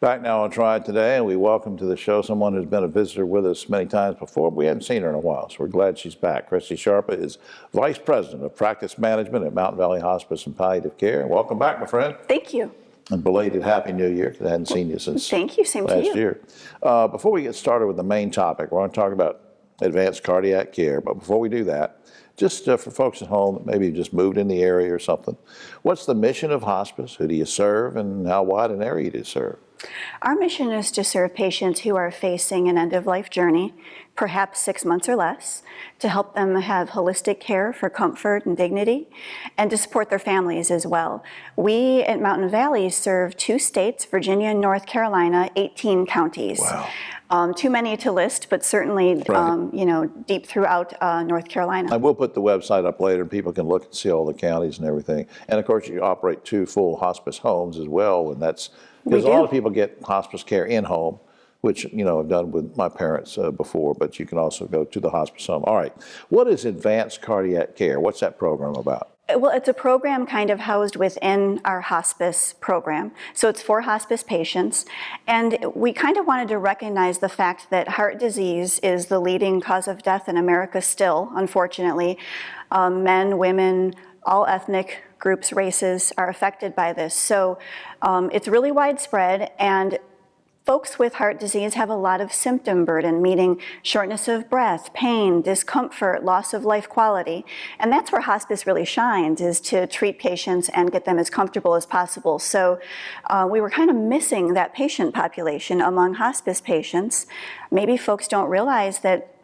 Back now on Triad Today, and we welcome to the show someone who's been a visitor with us many times before, but we hadn't seen her in a while, so we're glad she's back. Kristie Szarpa is Vice President of Practice Management at Mountain Valley Hospice and Palliative Care. Welcome back, my friend. Thank you. And belated Happy New Year, because I hadn't seen you since Thank you, same to last you. year. Before we get started with the main topic, we're going to talk about advanced cardiac care, but before we do that, just for folks at home that maybe just moved in the area or something, what's the mission of hospice? Who do you serve, and how wide an area do you serve? Our mission is to serve patients who are facing an end-of-life journey, perhaps 6 months or less, to help them have holistic care for comfort and dignity, and to support their families as well. We at Mountain Valley serve 2 states, Virginia and North Carolina, 18 counties. Wow. Too many to list, but certainly, Right. Deep throughout North Carolina. I will put the website up later, and people can look and see all the counties and everything. And of course, you operate 2 full hospice homes as well, and that's because a lot of people get hospice care in home, which I've done with my parents before. But you can also go to the hospice home. All right, what is advanced cardiac care? What's that program about? Well, it's a program kind of housed within our hospice program. So it's for hospice patients. And we kind of wanted to recognize the fact that heart disease is the leading cause of death in America still, unfortunately. Men, women, all ethnic groups, races are affected by this. So it's really widespread, and folks with heart disease have a lot of symptom burden, meaning shortness of breath, pain, discomfort, loss of life quality. And that's where hospice really shines, is to treat patients and get them as comfortable as possible. So we were kind of missing that patient population among hospice patients. Maybe folks don't realize that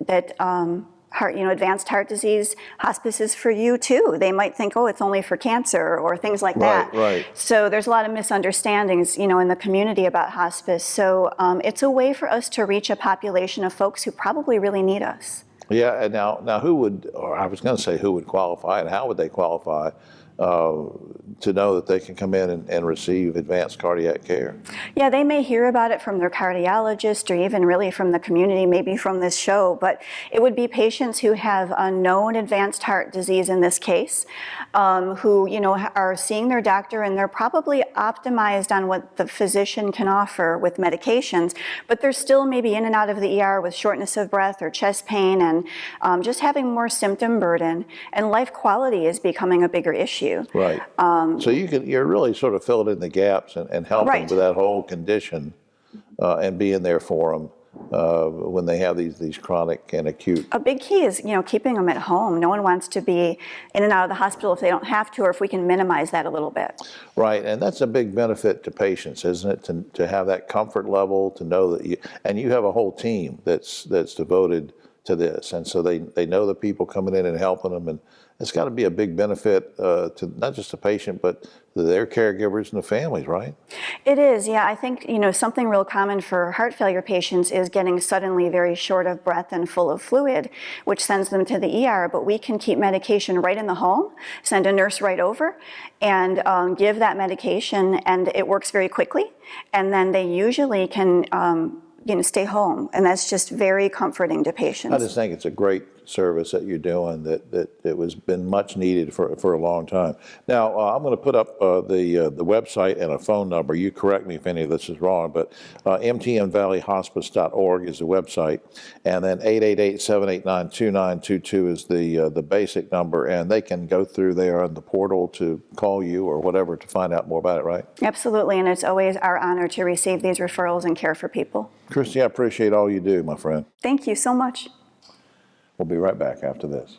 advanced heart disease, hospice is for you too. They might think, oh, it's only for cancer or things like that. Right. So there's a lot of misunderstandings, in the community about hospice. So it's a way for us to reach a population of folks who probably really need us. Yeah, and now who would, or I was going to say who would qualify, and how would they qualify to know that they can come in and receive advanced cardiac care? Yeah, they may hear about it from their cardiologist or even really from the community, maybe from this show, but it would be patients who have unknown advanced heart disease in this case, who are seeing their doctor, and they're probably optimized on what the physician can offer with medications, but they're still maybe in and out of the ER with shortness of breath or chest pain, and just having more symptom burden, and life quality is becoming a bigger issue. Right. So you're really sort of filling in the gaps and helping Right. with that whole condition and being there for them when they have these chronic and acute. A big key is, keeping them at home. No one wants to be in and out of the hospital if they don't have to, or if we can minimize that a little bit. Right, and that's a big benefit to patients, isn't it? To have that comfort level, to know that you have a whole team that's devoted to this, and so they know the people coming in and helping them, and it's got to be a big benefit to not just the patient, but to their caregivers and the families, right? It is, yeah. I think, something real common for heart failure patients is getting suddenly very short of breath and full of fluid, which sends them to the ER, but we can keep medication right in the home, send a nurse right over, and give that medication, and it works very quickly, and then they usually can stay home, and that's just very comforting to patients. I just think it's a great service that you're doing that it was been much needed for a long time. Now I'm going to put up the website and a phone number. You correct me if any of this is wrong, but mtnvalleyhospice.org is the website, and then 888-789-2922 is the basic number, and they can go through there on the portal to call you or whatever to find out more about it, right? Absolutely, and it's always our honor to receive these referrals and care for people. Kristie, I appreciate all you do, my friend. Thank you so much. We'll be right back after this.